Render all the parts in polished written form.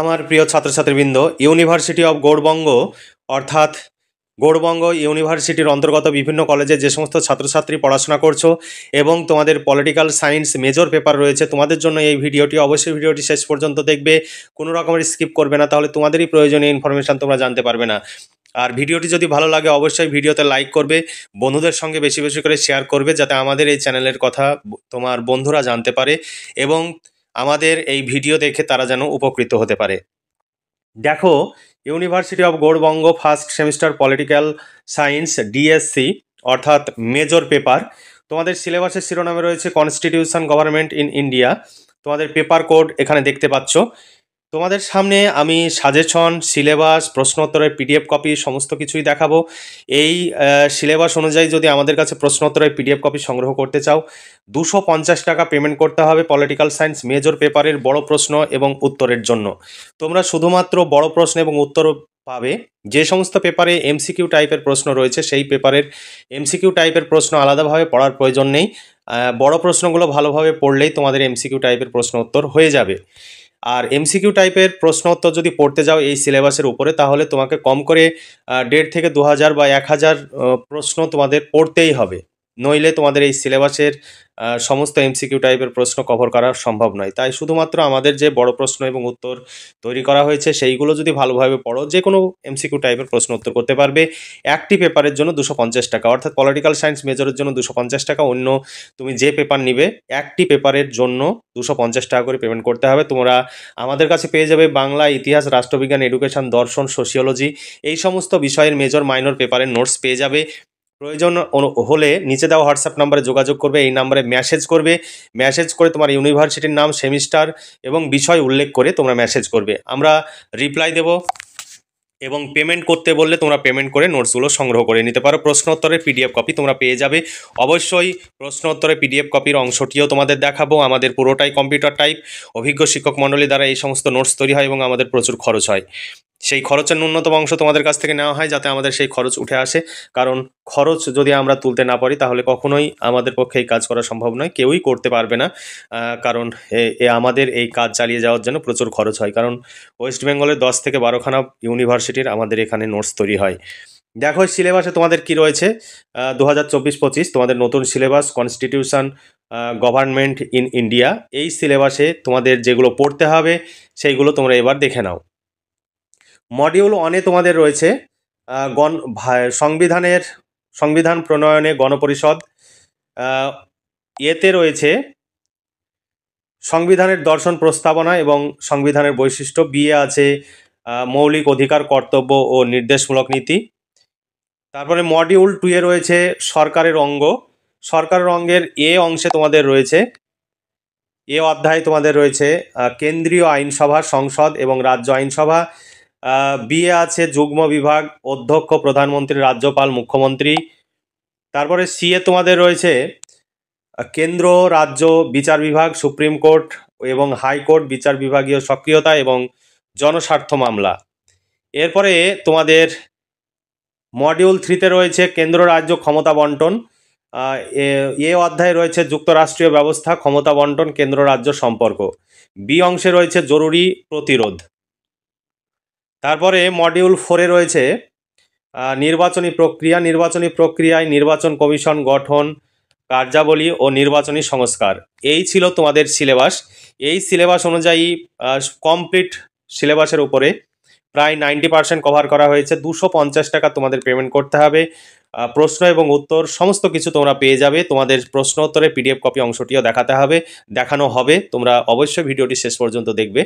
আমার প্রিয় ছাত্রছাত্রীবৃন্দ, university of Gourbanga অর্থাৎ গৌড়বঙ্গ ইউনিভার্সিটির অন্তর্গত বিভিন্ন কলেজে যে সমস্ত ছাত্রছাত্রী পড়াশোনা করছো এবং তোমাদের পলিটিক্যাল সায়েন্স মেজর পেপার রয়েছে, তোমাদের জন্য এই ভিডিওটি অবশ্যই ভিডিওটি শেষ পর্যন্ত দেখবে, কোনো রকমের স্কিপ করবে না, তাহলে তোমাদেরই প্রয়োজনীয় ইনফরমেশান তোমরা জানতে পারবে না। আর ভিডিওটি যদি ভালো লাগে অবশ্যই ভিডিওতে লাইক করবে, বন্ধুদের সঙ্গে বেশি বেশি করে শেয়ার করবে, যাতে আমাদের এই চ্যানেলের কথা তোমার বন্ধুরা জানতে পারে এবং আমাদের এই ভিডিও দেখে তারা যেন উপকৃত হতে পারে। দেখো, university of Gour Banga first semester political science DSC অর্থাৎ মেজর পেপার, তোমাদের সিলেবাসের শিরোনামে রয়েছে কনস্টিটিউশন গভর্নমেন্ট ইন ইন্ডিয়া। তোমাদের পেপার কোড এখানে দেখতে পাচ্ছ। তোমাদের সামনে আমি সাজেশন, সিলেবাস, প্রশ্নোত্তরের পিডিএফ কপি সমস্ত কিছুই দেখাবো। এই সিলেবাস অনুযায়ী যদি আমাদের কাছে প্রশ্নোত্তরের পিডিএফ কপি সংগ্রহ করতে চাও, 250 টাকা পেমেন্ট করতে হবে পলিটিক্যাল সায়েন্স মেজর পেপারের বড় প্রশ্ন এবং উত্তরের জন্য। তোমরা শুধুমাত্র বড় প্রশ্ন এবং উত্তর পাবে। যে সমস্ত পেপারে এমসিকিউ টাইপের প্রশ্ন রয়েছে সেই পেপারের এমসিকিউ টাইপের প্রশ্ন আলাদাভাবে পড়ার প্রয়োজন নেই। বড় প্রশ্নগুলো ভালোভাবে পড়লেই তোমাদের এমসিকিউ টাইপের প্রশ্ন উত্তর হয়ে যাবে। আর এমসিকিউ টাইপের প্রশ্ন উত্তর যদি পড়তে যাও এই সিলেবাসের উপরে, তাহলে তোমাকে কম করে 1,500 থেকে 2,000 বা 1,000 প্রশ্ন তোমাদের পড়তেই হবে, নইলে তোমাদের এই সিলেবাসের সমস্ত এমসিকিউ টাইপের প্রশ্ন কভার করা সম্ভব নয়। তাই শুধুমাত্র আমাদের যে বড় প্রশ্ন এবং উত্তর তৈরি করা হয়েছে সেইগুলো যদি ভালোভাবে পড়ো, যে কোনো এমসিকিউ টাইপের প্রশ্ন উত্তর করতে পারবে। একটি পেপারের জন্য 250 টাকা, অর্থাৎ পলিটিক্যাল সায়েন্স মেজরের জন্য 250 টাকা, অন্য তুমি যে পেপার নিবে একটি পেপারের জন্য 250 টাকা করে পেমেন্ট করতে হবে। তোমরা আমাদের কাছে পেয়ে যাবে বাংলা, ইতিহাস, রাষ্ট্রবিজ্ঞান, এডুকেশন, দর্শন, সোশিওলজি, এই সমস্ত বিষয়ের মেজর মাইনর পেপারের নোটস পেয়ে যাবে। প্রয়োজন হলে নিচে দেওয়া হোয়াটসঅ্যাপ নাম্বারে যোগাযোগ করবে, এই নাম্বারে মেসেজ করবে, মেসেজ করে তোমার ইউনিভার্সিটির নাম, সেমিস্টার এবং বিষয় উল্লেখ করে তোমরা মেসেজ করবে, আমরা রিপ্লাই দেব এবং পেমেন্ট করতে বললে তোমরা পেমেন্ট করে নোটসগুলো সংগ্রহ করে নিতে পারো। প্রশ্নোত্তরের পিডিএফ কপি তোমরা পেয়ে যাবে। অবশ্যই প্রশ্নোত্তরের পিডিএফ কপির অংশটিও তোমাদের দেখাবো। আমাদের পুরোটাই কম্পিউটার টাইপ, অভিজ্ঞ শিক্ষক মণ্ডলী দ্বারা এই সমস্ত নোটস তৈরি হয় এবং আমাদের প্রচুর খরচ হয়। সেই খরচের ন্যূনতম অংশ তোমাদের কাছ থেকে নেওয়া হয় যাতে আমাদের সেই খরচ উঠে আসে, কারণ খরচ যদি আমরা তুলতে না পারি তাহলে কখনোই আমাদের পক্ষে এই কাজ করা সম্ভব নয়, কেউই করতে পারবে না। কারণ আমাদের এই কাজ চালিয়ে যাওয়ার জন্য প্রচুর খরচ হয়, কারণ ওয়েস্ট বেঙ্গলের 10 থেকে 12খানা ইউনিভার্সিটির আমাদের এখানে নোটস তৈরি হয়। দেখো সিলেবাসে তোমাদের কি রয়েছে। 2024-25 তোমাদের নতুন syllabus constitution government in India. এই সিলেবাসে তোমাদের যেগুলো পড়তে হবে সেইগুলো তোমরা এবার দেখে নাও। মডিউল 1-এ তোমাদের রয়েছে সংবিধান প্রণয়নে গণপরিষদ। এতে রয়েছে সংবিধানের দর্শন, প্রস্তাবনা এবং সংবিধানের বৈশিষ্ট্য। বিয়ে আছে মৌলিক অধিকার, কর্তব্য ও নির্দেশমূলক নীতি। তারপরে মডিউল 2-এ রয়েছে সরকারের অঙ্গ। সরকারের অঙ্গের এ অংশে তোমাদের রয়েছে, এ অধ্যায়ে তোমাদের রয়েছে কেন্দ্রীয় আইনসভা, সংসদ এবং রাজ্য আইনসভা। বিয়ে আছে যুগ্ম বিভাগ, অধ্যক্ষ, প্রধানমন্ত্রী, রাজ্যপাল, মুখ্যমন্ত্রী। তারপরে সিএ তোমাদের রয়েছে কেন্দ্র রাজ্য বিচার বিভাগ, সুপ্রিম কোর্ট এবং হাইকোর্ট, বিচার বিভাগীয় সক্রিয়তা এবং জনস্বার্থ মামলা। এরপরে তোমাদের মডিউল 3-তে রয়েছে কেন্দ্র রাজ্য ক্ষমতা বন্টন। এ অধ্যায়ে রয়েছে যুক্তরাষ্ট্রীয় ব্যবস্থা, ক্ষমতা বন্টন, কেন্দ্র রাজ্য সম্পর্ক। বি অংশে রয়েছে জরুরি প্রতিরোধ। তারপরে মডিউল 4-এ রয়েছে নির্বাচনী প্রক্রিয়া। নির্বাচনী প্রক্রিয়ায় নির্বাচন কমিশন গঠন, কার্যাবলী ও নির্বাচনী সংস্কার। এই ছিল তোমাদের সিলেবাস। এই সিলেবাস অনুযায়ী কমপ্লিট সিলেবাসের উপরে প্রায় 90% কভার করা হয়েছে। 250 টাকা তোমাদের পেমেন্ট করতে হবে। প্রশ্ন এবং উত্তর সমস্ত কিছু তোমরা পেয়ে যাবে। তোমাদের প্রশ্ন উত্তরের পিডিএফ কপি অংশটিও দেখানো হবে। তোমরা অবশ্যই ভিডিওটি শেষ পর্যন্ত দেখবে।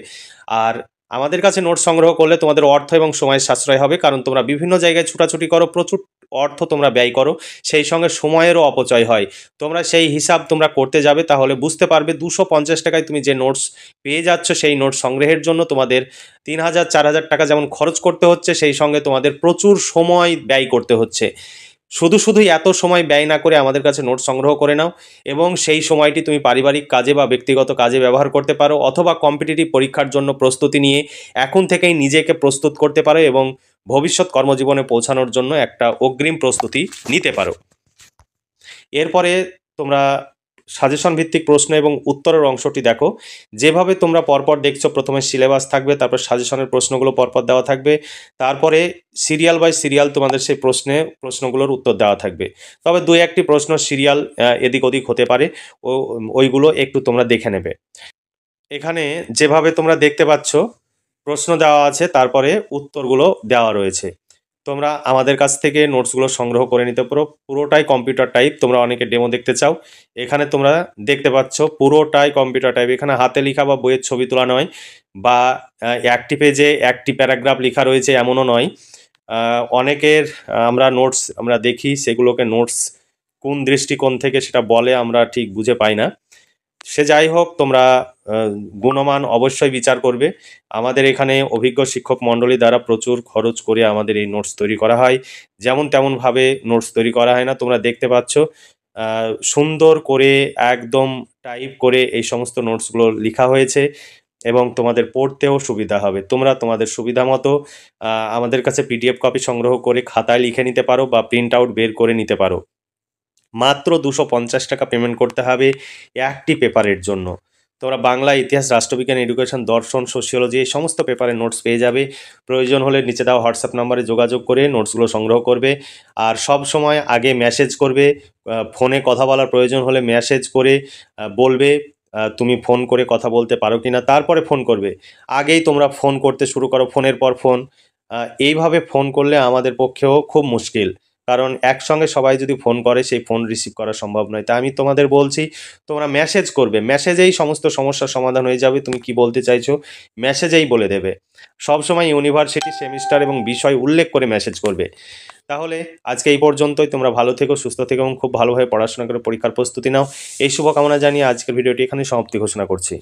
আর আমাদের কাছে নোট সংগ্রহ করলে তোমাদের অর্থ এবং সময় সাশ্রয় হবে, কারণ তোমরা বিভিন্ন জায়গায় ছুটাছুটি করো, প্রচুর অর্থ তোমরা ব্যয় করো, সেই সঙ্গে সময়েরও অপচয় হয়। তোমরা সেই হিসাব তোমরা করতে যাবে, তাহলে বুঝতে পারবে 250 টাকায় তুমি যে নোটস পেয়ে যাচ্ছ সেই নোট সংগ্রহের জন্য তোমাদের 3,000-4,000 টাকা যেমন খরচ করতে হচ্ছে, সেই সঙ্গে তোমাদের প্রচুর সময় ব্যয় করতে হচ্ছে। শুধু এত সময় ব্যয় না করে আমাদের কাছে নোট সংগ্রহ করে নাও এবং সেই সময়টি তুমি পারিবারিক কাজে বা ব্যক্তিগত কাজে ব্যবহার করতে পারো, অথবা কম্পিটিটিভ পরীক্ষার জন্য প্রস্তুতি নিয়ে এখন থেকেই নিজেকে প্রস্তুত করতে পারো এবং ভবিষ্যৎ কর্মজীবনে পৌঁছানোর জন্য একটা অগ্রিম প্রস্তুতি নিতে পারো। এরপরে তোমরা সাজেশন ভিত্তিক প্রশ্ন এবং উত্তরের অংশটি দেখো। যেভাবে তোমরা পরপর দেখছো, প্রথমে সিলেবাস থাকবে, তারপর সাজেশনের প্রশ্নগুলো পরপর দেওয়া থাকবে, তারপরে সিরিয়াল বাই সিরিয়াল তোমাদের সেই প্রশ্নগুলোর উত্তর দেওয়া থাকবে। তবে দুই একটি প্রশ্ন সিরিয়াল এদিক ওদিক হতে পারে, ওইগুলো একটু তোমরা দেখে নেবে। এখানে যেভাবে তোমরা দেখতে পাচ্ছ প্রশ্ন দেওয়া আছে, তারপরে উত্তরগুলো দেওয়া রয়েছে। তোমরা আমাদের কাছ থেকে নোটসগুলো সংগ্রহ করে নিতে পারো। পুরোটাই কম্পিউটার টাইপ। তোমরা অনেকে ডেমো দেখতে চাও, এখানে তোমরা দেখতে পাচ্ছ পুরোটাই কম্পিউটার টাইপ। এখানে হাতে লেখা বা বইয়ের ছবি তোলা নয়, বা একটি পেজে একটি প্যারাগ্রাফ লেখা রয়েছে এমনও নয়। অনেকের আমরা নোটস আমরা দেখি, সেগুলোকে নোটস কোন দৃষ্টিকোণ থেকে সেটা বলে আমরা ঠিক বুঝে পাই না। সে যাই হোক, তোমরা গুণমান অবশ্যই বিচার করবে। আমাদের এখানে অভিজ্ঞ শিক্ষক মণ্ডলী দ্বারা প্রচুর খরচ করে আমাদের এই নোটস তৈরি করা হয়। যেমন তেমনভাবে নোটস তৈরি করা হয় না। তোমরা দেখতে পাচ্ছ সুন্দর করে একদম টাইপ করে এই সমস্ত নোটসগুলো লেখা হয়েছে, এবং তোমাদের পড়তেও সুবিধা হবে। তোমরা তোমাদের সুবিধা মতো আমাদের কাছে পিডিএফ কপি সংগ্রহ করে খাতায় লিখে নিতে পারো, বা প্রিন্ট আউট বের করে নিতে পারো। মাত্র 250 টাকা পেমেন্ট করতে হবে একটি পেপারের জন্য। তোমরা বাংলা, ইতিহাস, রাষ্ট্রবিজ্ঞান, এডুকেশন, দর্শন, সোশিওলজি এই সমস্ত পেপারের নোটস পেয়ে যাবে। প্রয়োজন হলে নিচে দেওয়া হোয়াটসঅ্যাপ নাম্বারে যোগাযোগ করে নোটসগুলো সংগ্রহ করবে। আর সব সময় আগে মেসেজ করবে। ফোনে কথা বলার প্রয়োজন হলে মেসেজ করে বলবে তুমি ফোন করে কথা বলতে পারো কি না, তারপরে ফোন করবে। আগেই তোমরা ফোন করতে শুরু করো, ফোনের পর ফোন। এইভাবে ফোন করলে আমাদের পক্ষেও খুব মুশকিল, কারণ একসঙ্গে সবাই যদি ফোন করে সেই ফোন রিসিভ করা সম্ভব নয়। তাই আমি তোমাদের বলছি, তোমরা মেসেজ করবে, মেসেজেই সমস্ত সমস্যার সমাধান হয়ে যাবে। তুমি কি বলতে চাইছো মেসেজেই বলে দেবে। সবসময় ইউনিভার্সিটি, সেমিস্টার এবং বিষয় উল্লেখ করে মেসেজ করবে। তাহলে আজকে এই পর্যন্তই। তোমরা ভালো থেকো, সুস্থ থেকো এবং খুব ভালোভাবে পড়াশোনা করে পরীক্ষার প্রস্তুতি নাও। এই শুভকামনা জানিয়ে আজকের ভিডিওটি এখানে সমাপ্তি ঘোষণা করছি।